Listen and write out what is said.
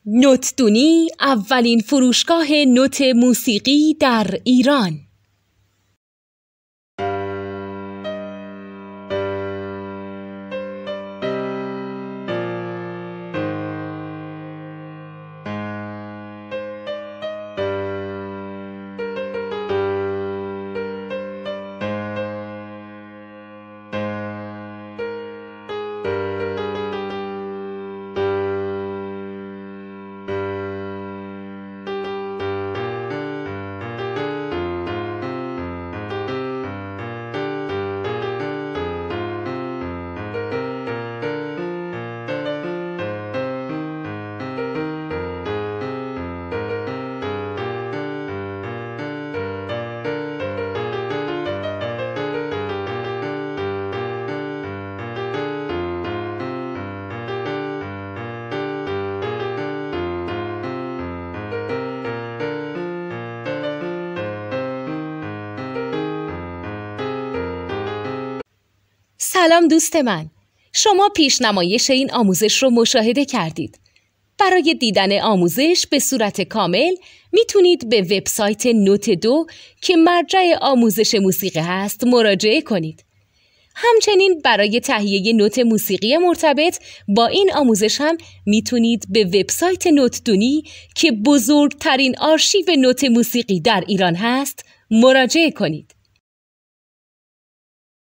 نوتدونی اولین فروشگاه نوت موسیقی در ایران. سلام دوست من، شما پیشنمایش این آموزش رو مشاهده کردید. برای دیدن آموزش به صورت کامل میتونید به وبسایت نوت 2 که مرجع آموزش موسیقی هست مراجعه کنید. همچنین برای تهیه نوت موسیقی مرتبط با این آموزش هم میتونید به وبسایت نوتدونی که بزرگترین آرشیو نوت موسیقی در ایران هست مراجعه کنید.